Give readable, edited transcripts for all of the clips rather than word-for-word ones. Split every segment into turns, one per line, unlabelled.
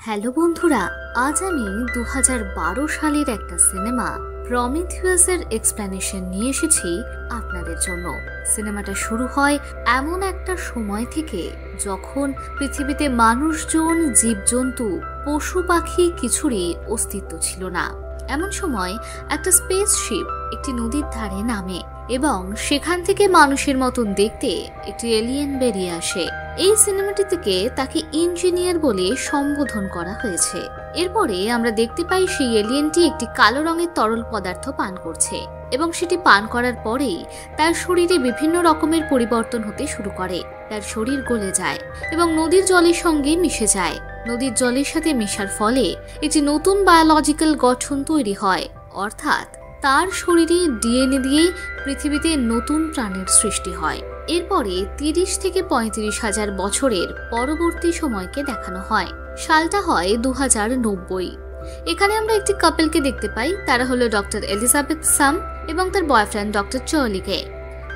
Hello বন্ধুরা, আজ আমি 2012 সালের একটা সিনেমা প্রমিথিয়াসের এক্সপ্লেনেশন নিয়ে এসেছি আপনাদের জন্য। সিনেমাটা শুরু হয় এমন একটা সময় থেকে যখন পৃথিবীতে মানুষজন, জীবজন্তু, পশু পাখি কিছুরই অস্তিত্ব ছিল না। এমন সময় একটা স্পেসশিপ একটি নদীর ধারে নামে এবং সেখান থেকে মানুষের মতন দেখতে একটি এলিয়েন বেরিয়ে আসে। এই সিনেমাটি থেকে তাকে ইঞ্জিনিয়ার বলে সম্বোধন করা হয়েছে। এরপরে আমরা দেখতে পাই সেই এলিয়েনটি একটি কালো রঙের তরল পদার্থ পান করছে এবং সেটি পান করার পরেই তার শরীরে বিভিন্ন রকমের পরিবর্তন হতে শুরু করে। তার শরীর গলে যায় এবং নদীর জলের সঙ্গে মিশে যায়। নদীর জলের সাথে মেশার ফলে একটি নতুন বায়োলজিক্যাল গঠন তৈরি হয়, অর্থাৎ তার শরীরে ডিএনএ দিয়ে পৃথিবীতে নতুন প্রাণের সৃষ্টি হয়। এরপরে 30 থেকে 35 হাজার বছরের পরবর্তী সময়কে দেখানো হয়। সালটা হয় 2090। এখানে আমরা একটি কাপলকে দেখতে পাই। তারা হলো ডক্টর এলিজাবেথ সাম এবং তার বয়ফ্রেন্ড ডক্টর চার্লিকে।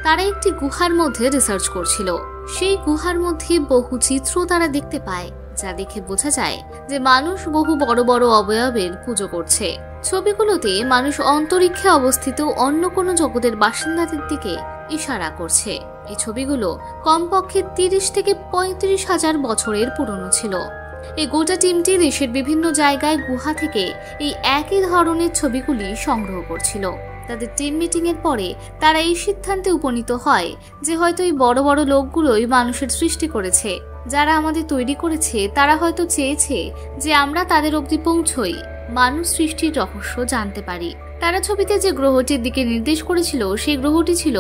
তারা একটি গুহার মধ্যে রিসার্চ করছিল। সেই গুহার মধ্যে বহু চিত্র তারা দেখতে পায়, যা দেখে বোঝা যায় যে মানুষ বহু বড় বড় অবয়বের পুজো করছে। ছবিগুলোতে মানুষ অন্তরিক্ষে অবস্থিত অন্য কোনো জগতের বাসিন্দাদের দিকে ইশারা করছে। এই ছবিগুলো কমপক্ষে 30 থেকে 35 হাজার বছরের পুরনো ছিল। এই গোটা টিমটি দেশের বিভিন্ন জায়গায় গুহা থেকে এই একই ধরনের ছবিগুলি সংগ্রহ করছিল। তাদের টিম মিটিং এর পরে তারা এই সিদ্ধান্তে উপনীত হয় যে হয়তো এই বড় বড় লোকগুলোই মানুষের সৃষ্টি করেছে। যারা আমাদের তৈরি করেছে তারা হয়তো চেয়েছে যে আমরা তাদের অবধি পৌঁছই, মানুষ সৃষ্টির রহস্য জানতে পারি। তারা ছবিতে যে গ্রহটির দিকে নির্দেশ করেছিল সেই গ্রহটি ছিল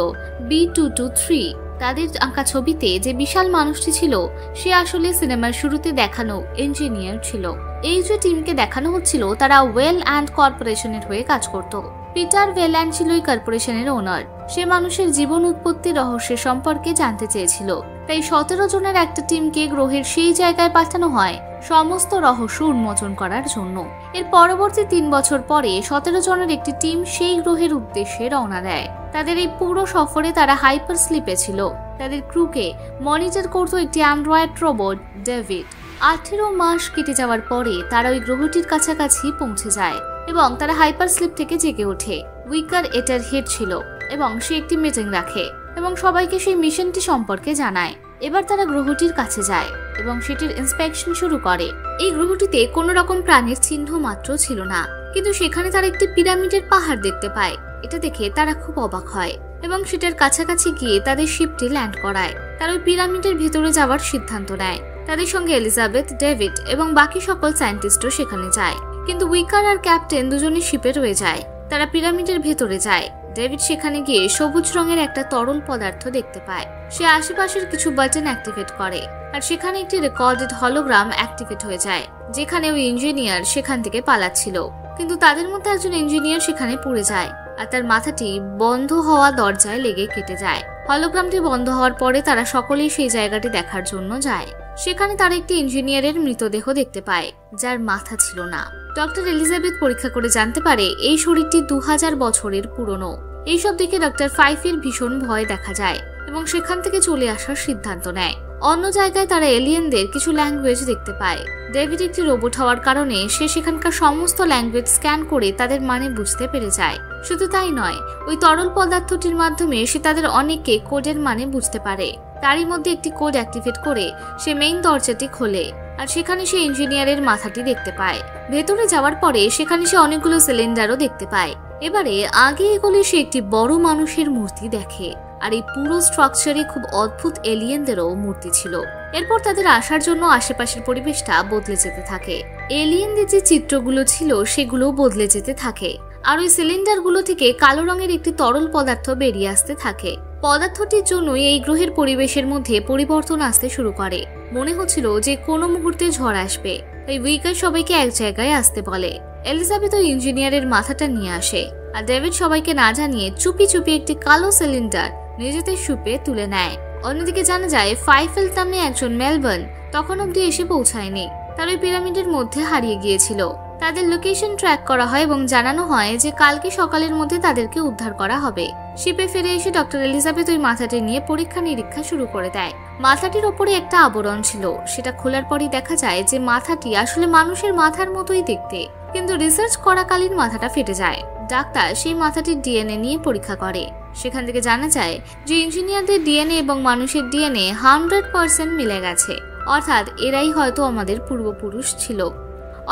B223। তাদের আঁকা ছবিতে যে বিশাল মানুষটি ছিল সে আসলে সিনেমার শুরুতে দেখানো ইঞ্জিনিয়ার ছিল। এই যে টিমকে দেখানো হচ্ছিল তারা ওয়েল অ্যান্ড কর্পোরেশনের হয়ে কাজ করত। পিটার ওয়েল্যান্ড ছিল এই কর্পোরেশনের ওনার। সে মানুষের জীবন উৎপত্তি রহস্যের সম্পর্কে জানতে চেয়েছিল। তাই 17 জনের একটা টিমকে গ্রহের সেই জায়গায় পাঠানো হয় সমস্ত রহস্য উন্মোচন করার জন্য। এর পরবর্তী 3 বছর পরে 17 জনের একটি টিম সেই গ্রহের উদ্দেশ্যে রওনা দেয়। তাদের এই পুরো সফরে তারা হাইপার স্লিপে ছিল। তাদের ক্রুকে মনিটর করত একটি অ্যান্ড্রয়েড রোবট ডেভিড। 18 মাস কেটে যাওয়ার পরে তারা ওই গ্রহটির কাছাকাছি পৌঁছে যায় এবং তারা হাইপার স্লিপ থেকে জেগে ওঠে। উইকার এটার হেড ছিল এবং সে একটি মিটিং রাখে এবং সবাইকে সেই মিশনটি সম্পর্কে জানায়। এবার তারা গ্রহটির কাছে যায় এবং সেটির ইন্সপেকশন শুরু করে। এই গ্রহটিতে কোনো রকম প্রাণীর চিহ্ন মাত্র ছিল না, কিন্তু সেখানে তারা একটি পিরামিডের পাহাড় দেখতে পায়। এটা দেখে তারা খুব অবাক হয় এবং সেটার কাছাকাছি গিয়ে তাদের শিপটি ল্যান্ড করায়। তারা ওই পিরামিডের ভেতরে যাওয়ার সিদ্ধান্ত নেয়। তাদের সঙ্গে এলিজাবেথ, ডেভিড এবং বাকি সকল সায়েন্টিস্টও সেখানে যায়, কিন্তু উইকার আর ক্যাপ্টেন দুজনই শিপে রয়ে যায়। তারা পিরামিডের ভেতরে যায়। ডেভিড সেখানে গিয়ে সবুজ রঙের একটা তরল পদার্থ দেখতে পায়। সে আশেপাশের কিছু বাটন অ্যাক্টিভেট করে আর সেখানে একটি রেকর্ডেড হলোগ্রাম অ্যাক্টিভেট হয়ে যায়, যেখানে ওই ইঞ্জিনিয়ার সেখান থেকে পালাচ্ছিল। কিন্তু তাদের মধ্যে একজন ইঞ্জিনিয়ার সেখানে পড়ে যায় আর তার মাথাটি বন্ধ হওয়া দরজায় লেগে কেটে যায়। হলোগ্রামটি বন্ধ হওয়ার পরে তারা সকলেই সেই জায়গাটি দেখার জন্য যায়। সেখানে তারা একটি ইঞ্জিনিয়ারের মৃতদেহ দেখতে পায় যার মাথা ছিল না। ডক্টর এলিজাবেথ পরীক্ষা করে জানতে পারে এই শরীরটি 2000 বছরের পুরনো। এইসব দেখে ডক্টর ফাইফের ভীষণ ভয় দেখা যায় এবং সেখান থেকে চলে আসার সিদ্ধান্ত নেয়। অন্য জায়গায় তারা এলিয়েনদের কিছু ল্যাঙ্গুয়েজ দেখতে পায়। ডেভিড একটি রোবট হওয়ার কারণে সে সেখানকার সমস্ত ল্যাঙ্গুয়েজ স্ক্যান করে তাদের মানে বুঝতে পেরে যায়। শুধু তাই নয়, ওই তরল পদার্থটির মাধ্যমে সে তাদের অনেককে কোডের মানে বুঝতে পারে। তারই মধ্যে একটি কোড অ্যাক্টিভেট করে সে মেইন দরজাটি খোলে আর সেখানে সে ইঞ্জিনিয়ারের মাথাটি দেখতে পায়। ভেতরে যাওয়ার পরে সেখানে সে অনেকগুলো সিলিন্ডারও দেখতে পায়। এবারে আগে এগোলে সে একটি বড় মানুষের মূর্তি দেখে আর এই পুরো স্ট্রাকচারে খুব অদ্ভুত এলিয়েনদেরও মূর্তি ছিল। এরপর তাদের আসার জন্য আশেপাশের পরিবেশটা বদলে যেতে থাকে। এলিয়েনদের যে চিত্রগুলো ছিল সেগুলো বদলে যেতে থাকে আর ওই সিলিন্ডারগুলো থেকে কালো রঙের একটি তরল পদার্থ বেরিয়ে আসতে থাকে। পদার্থটির জন্যই এই গ্রহের পরিবেশের মধ্যে পরিবর্তন আসতে শুরু করে। মনে হচ্ছিল যে কোনো মুহূর্তে ঝড় আসবে। এই উইকার সবাইকে এক জায়গায় আসতে বলে। এলিজাবেথ ওই ইঞ্জিনিয়ারের মাথাটা নিয়ে আসে আর ডেভিড সবাইকে না জানিয়ে চুপি চুপি একটি কালো সিলিন্ডার নিজেদের সুপে তুলে নেয়। অন্যদিকে জানা যায় ফাইফেল নামে একজন মেলবোর্ন তখন অব্দি এসে পৌঁছায়নি। তার ওই পিরামিডের মধ্যে হারিয়ে গিয়েছিল। তাদের লোকেশন ট্র্যাক করা হয় এবং জানানো হয় যে কালকে সকালের মধ্যে তাদেরকে উদ্ধার করা হবে। শিপে ফিরে এসে ডক্টর এলিজাবেথ ওই মাথাটি নিয়ে পরীক্ষা নিরীক্ষা শুরু করে দেয়। মাথাটির ওপরে একটা আবরণ ছিল, সেটা খোলার পরই দেখা যায় যে মাথাটি আসলে মানুষের মাথার মতোই দেখতে, কিন্তু রিসার্চ করাকালীন মাথাটা ফেটে যায়। ডাক্তার সেই মাথাটির ডিএনএ নিয়ে পরীক্ষা করে। সেখান থেকে জানা যায় যে ইঞ্জিনিয়ারদের ডিএনএ এবং মানুষের ডিএনএ 100% মিলে গেছে, অর্থাৎ এরাই হয়তো আমাদের পূর্বপুরুষ ছিল।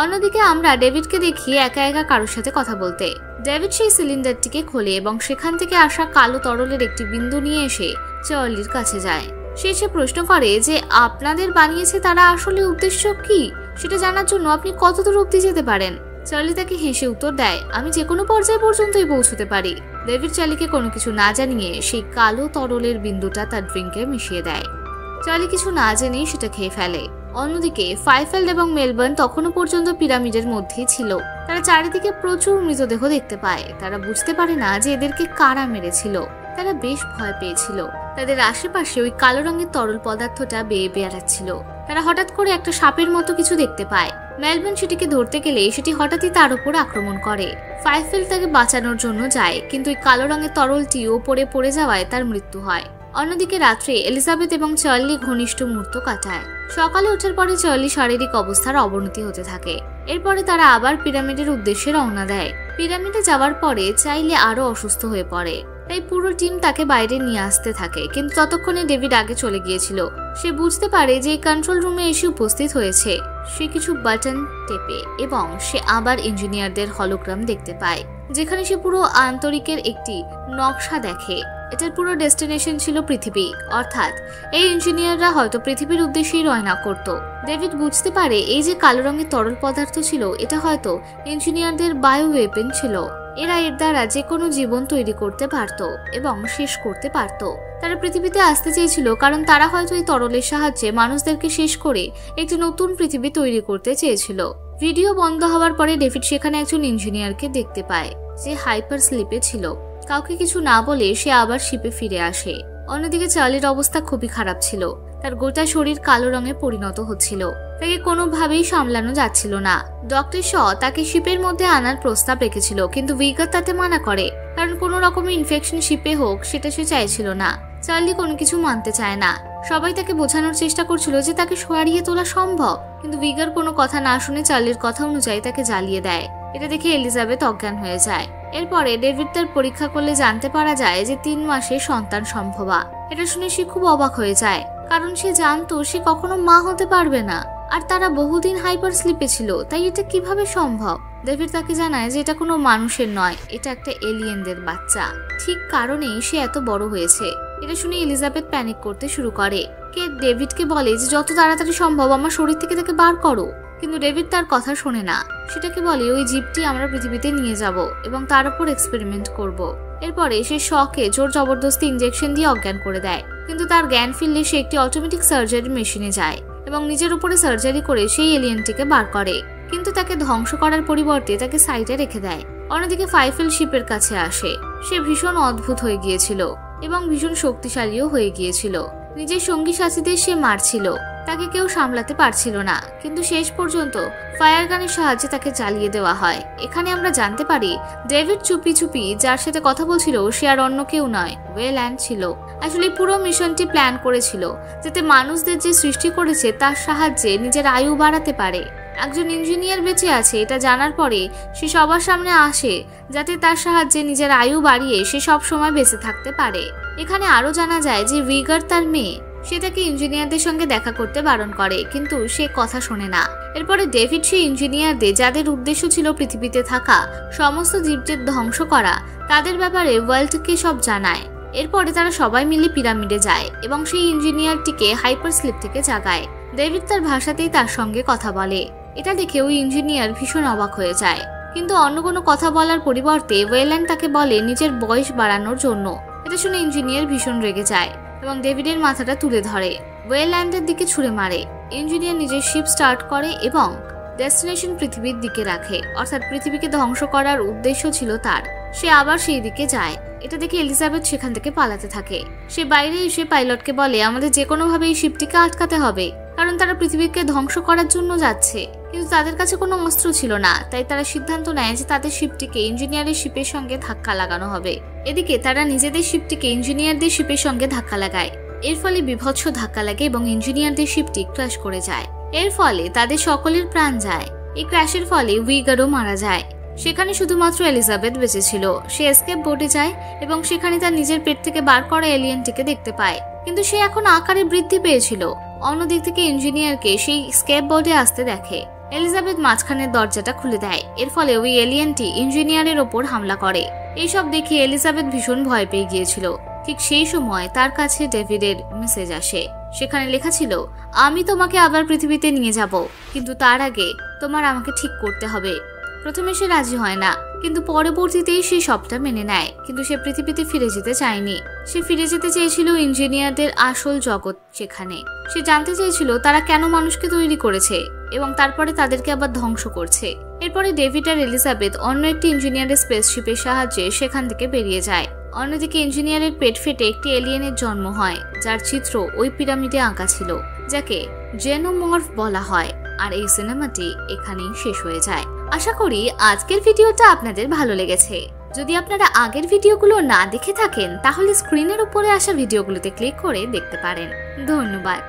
অন্যদিকে আমরা ডেভিডকে দেখি একা একা কারোর সাথে কথা বলতে। ডেভিড সেই সিলিন্ডারটিকে খোলে এবং সেখান থেকে আসা কালো তরলের একটি বিন্দু নিয়ে এসে চার্লির কাছে যায়। সে প্রশ্ন করে যে আপনাদের বানিয়েছে তারা আসলে উদ্দেশ্য কি, সেটা জানার জন্য আপনি কতদূর অবধি যেতে পারেন। চার্লি তাকে হেসে উত্তর দেয়, আমি যে কোনো পর্যায় পর্যন্তই পৌঁছতে পারি। ডেভিড চার্লিকে কোনো কিছু না জানিয়ে সেই কালো তরলের বিন্দুটা তার ড্রিঙ্কে মিশিয়ে দেয়। চার্লি কিছু না জেনেই সেটা খেয়ে ফেলে। অন্যদিকে ফাইফেল্ড এবং মেলবার্ন তখনও পর্যন্ত পিরামিডের মধ্যেই ছিল। তারা চারিদিকে প্রচুর মৃতদেহ দেখতে পায়। তারা বুঝতে পারে না যে এদেরকে কারা মেরেছিল। তারা বেশ ভয় পেয়েছিল। তাদের আশেপাশে ওই কালো রঙের তরল পদার্থটা বেয়ে বেড়াচ্ছিল। তারা হঠাৎ করে একটা সাপের মতো কিছু দেখতে পায়। মেলবার্ন সেটিকে ধরতে গেলে সেটি হঠাৎই তার উপর আক্রমণ করে। ফাইফেল্ড তাকে বাঁচানোর জন্য যায়, কিন্তু ওই কালো রঙের তরলটি ওপরে পড়ে যাওয়ায় তার মৃত্যু হয়। অন্যদিকে রাত্রে এলিজাবেথ এবং চার্লি ঘনিষ্ঠ মুহূর্ত কাটায়। সকালে ওঠার পরে চার্লি শারীরিক অবস্থার অবনতি হতে থাকে। এরপরে তারা আবার পিরামিডের উদ্দেশ্যে রওনা দেয়। পিরামিডে যাওয়ার পরে চাইলে আরো অসুস্থ হয়ে পড়ে, তাই পুরো টিম তাকে বাইরে নিয়ে আসতে থাকে। কিন্তু ততক্ষণে ডেভিড আগে চলে গিয়েছিল। সে বুঝতে পারে যে কন্ট্রোল রুমে এসে উপস্থিত হয়েছে। সে কিছু বাটন টেপে এবং সে আবার ইঞ্জিনিয়ারদের হলোগ্রাম দেখতে পায়, যেখানে সে পুরো আন্তরিকের একটি নকশা দেখে। এটার পুরো ডেস্টিনেশন ছিল পৃথিবী, অর্থাৎ এই ইঞ্জিনিয়াররা হয়তো পৃথিবীর উদ্দেশ্যেই রওনা করত। ডেভিড বুঝতে পারে এই যে কালো রঙের তরল পদার্থ ছিল এটা হয়তো ইঞ্জিনিয়ারদের বায়ো ওয়েপেন ছিল। এরা এর দ্বারা যে কোনো জীবন তৈরি করতে পারত এবং শেষ করতে পারত। তারা পৃথিবীতে আসতে চেয়েছিল কারণ তারা হয়তো এই তরলের সাহায্যে মানুষদেরকে শেষ করে একটি নতুন পৃথিবী তৈরি করতে চেয়েছিল। ভিডিও বন্ধ হওয়ার পরে ডেভিড সেখানে একজন ইঞ্জিনিয়ারকে দেখতে পায় যে হাইপার স্লিপে ছিল। কাউকে কিছু না বলে সে আবার শিপে ফিরে আসে। অন্যদিকে চার্লির অবস্থা খুবই খারাপ ছিল। তার গোটা শরীর কালো রঙে পরিণত হচ্ছিল। তাকে কোনোভাবেই সামলানো যাচ্ছিল না। ডক্টর শ তাকে শিপের মধ্যে আনার প্রস্তাব রেখেছিল, কিন্তু উইগার তাতে মানা করে, কারণ কোনো রকমের ইনফেকশন শিপে হোক সেটা সে চাইছিল না। চার্লি কোনো কিছু মানতে চায় না। সবাই তাকে বোঝানোর চেষ্টা করছিল যে তাকে সরিয়ে তোলা সম্ভব, কিন্তু উইগার কোনো কথা না শুনে চার্লির কথা অনুযায়ী তাকে জ্বালিয়ে দেয়। এটা দেখে এলিজাবেথ অজ্ঞান হয়ে যায়। এরপরে ডেভিড তার পরীক্ষা করলে জানতে পারা যায় যে 3 মাসে সন্তান সম্ভবা। এটা শুনে সে খুব অবাক হয়ে যায়, কারণ সে জানতো সে কখনো মা হতে পারবে না, আর তারা বহুদিন হাইপার স্লিপে ছিল, তাই এটা কিভাবে সম্ভব। ডেভিড তাকে জানায় যে এটা কোনো মানুষের নয়, এটা একটা এলিয়েনদের বাচ্চা। ঠিক কারণেই সে এত বড় হয়েছে। এটা শুনে এলিজাবেথ প্যানিক করতে শুরু করে। ডেভিডকে বলে যে যত তাড়াতাড়ি সম্ভব আমার শরীর থেকে তাকে বার করো, কিন্তু ডেভিড তার কথা শোনে না। সেটাকে বলে ওই জীবটি আমরা পৃথিবীতে নিয়ে যাব এবং তার উপর এক্সপেরিমেন্ট করব। এরপরে সে শখে জোর জবরদস্তি ইনজেকশন দিয়ে অজ্ঞান করে দেয়, কিন্তু তার জ্ঞান ফিরলে সে একটি অটোমেটিক সার্জারি মেশিনে যায় এবং নিজের উপরে সার্জারি করে সেই এলিয়েনটিকে বার করে, কিন্তু তাকে ধ্বংস করার পরিবর্তে তাকে সাইডে রেখে দেয়। অন্যদিকে ফাইফেল শিপের কাছে আসে। সে ভীষণ অদ্ভুত হয়ে গিয়েছিল এবং ভীষণ শক্তিশালীও হয়ে গিয়েছিল। নিজের সঙ্গী সাথীদের সে মারছিল, তাকে কেউ সামলাতে পারছিল না, কিন্তু শেষ পর্যন্ত ফায়ার গানের সাহায্যে তাকে জ্বালিয়ে দেওয়া হয়। এখানে আমরা জানতে পারি ডেভিড চুপি চুপি যার সাথে কথা বলছিল সে আর অন্য কেউ নয়, ওয়েল্যান্ড ছিল। আসলে পুরো মিশনটি প্ল্যান করেছিল যাতে মানুষদের যে সৃষ্টি করেছে তার সাহায্যে নিজের আয়ু বাড়াতে পারে। একজন ইঞ্জিনিয়ার বেঁচে আছে এটা জানার পরে সে সবার সামনে আসে যাতে তার সাহায্যে নিজের আয়ু বাড়িয়ে সে সব সময় বেঁচে থাকতে পারে। এখানে আরো জানা যায় যে উইগার তার মেয়ে, সে তাকে ইঞ্জিনিয়ারদের সঙ্গে দেখা করতে বারণ করে, কিন্তু সে কথা শোনে না। এরপরে ডেভিড সেই ইঞ্জিনিয়ারদের যাদের উদ্দেশ্য ছিল পৃথিবীতে থাকা সমস্ত জীবদের ধ্বংস করা তাদের ব্যাপারে ওয়ার্ল্ডকে সব জানায়। এরপরে তারা সবাই মিলে পিরামিডে যায় এবং সেই ইঞ্জিনিয়ারটিকে হাইপার স্লিপ থেকে জাগায়। ডেভিড তার ভাষাতেই তার সঙ্গে কথা বলে। এটা দেখে ওই ইঞ্জিনিয়ার ভীষণ অবাক হয়ে যায়, কিন্তু অন্য কোনো কথা বলার পরিবর্তে ওয়েল্যান্ড তাকে বলে নিজের বয়স বাড়ানোর জন্য। এটা শুনে ইঞ্জিনিয়ার ভীষণ রেগে যায় এবং ডেভিডের মাথাটা তুলে ধরে ওয়েল্যান্ডের দিকে ছুঁড়ে মারে। ইঞ্জিনিয়ার নিজের শিপ স্টার্ট করে এবং ডেস্টিনেশন পৃথিবীর দিকে রাখে, অর্থাৎ পৃথিবীকে ধ্বংস করার উদ্দেশ্য ছিল তার। সে আবার সেই দিকে যায়। এটা দেখে এলিজাবেথ সেখান থেকে পালাতে থাকে। সে বাইরে এসে পাইলটকে বলে আমাদের যে কোনোভাবে এই শিপটিকে আটকাতে হবে, কারণ তারা পৃথিবীকে ধ্বংস করার জন্য যাচ্ছে। কিন্তু তাদের কাছে কোনো অস্ত্র ছিল না, তাই তারা সিদ্ধান্ত নেয় যে তাদের শিপটিকে ইঞ্জিনিয়ারের শিপের সঙ্গে ধাক্কা লাগানো হবে। এদিকে তারা নিজেদের শিপটিকে ইঞ্জিনিয়ারদের শিপের সঙ্গে ধাক্কা লাগায়। এর ফলে বিভৎস ধাক্কা লাগে এবং ইঞ্জিনিয়ারদের শিপটি ক্র্যাশ করে যায়। এর ফলে তাদের সকলের প্রাণ যায়। এই ক্র্যাশের ফলে উইগারও মারা যায়। সেখানে শুধুমাত্র এলিজাবেথ বেঁচে ছিল। সে এসকেপ বোর্ডে যায় এবং সেখানে তার নিজের পেট থেকে বার করা এলিয়েনটিকে দেখতে পায়, কিন্তু সে এখন আকারে বৃদ্ধি পেয়েছিল। অন্যদিক থেকে ইঞ্জিনিয়ারকে সেই স্কেপ বোর্ডে আসতে দেখে। এলিজাবেথ মাঝখানের দরজাটা খুলে দেয়। এর ফলে ওই এলিয়েনটি ইঞ্জিনিয়ারের ওপর হামলা করে। এইসব দেখে এলিজাবেথ ভীষণ ভয় পেয়ে গিয়েছিল। ঠিক সেই সময় তার কাছে ডেভিডের মেসেজ আসে। সেখানে লেখা ছিল, আমি তোমাকে আবার পৃথিবীতে নিয়ে যাব, কিন্তু তার আগে তোমার আমাকে ঠিক করতে হবে। প্রথমে সে রাজি হয় না, কিন্তু পরবর্তীতেই সে সবটা মেনে নেয়। কিন্তু সে পৃথিবীতে ফিরে যেতে চায়নি। সে ফিরে যেতে চেয়েছিল ইঞ্জিনিয়ারদের আসল জগৎ। সেখানে সে জানতে চেয়েছিল তারা কেন মানুষকে তৈরি করেছে এবং তারপরে তাদেরকে আবার ধ্বংস করছে। এরপরে ডেভিড আর এলিজাবেথ অন্য একটি ইঞ্জিনিয়ারের স্পেসশিপের সাহায্যে সেখান থেকে বেরিয়ে যায়। অন্যদিকে ইঞ্জিনিয়ারের পেট ফেটে একটি এলিয়েনের জন্ম হয়, যার চিত্র ওই পিরামিডে আঁকা ছিল, যাকে জেনোমর্ফ বলা হয়। আর এই সিনেমাটি এখানেই শেষ হয়ে যায়। আশা করি আজকের ভিডিওটা আপনাদের ভালো লেগেছে। যদি আপনারা আগের ভিডিওগুলো না দেখে থাকেন তাহলে স্ক্রিনের উপরে আসা ভিডিওগুলোতে ক্লিক করে দেখতে পারেন। ধন্যবাদ।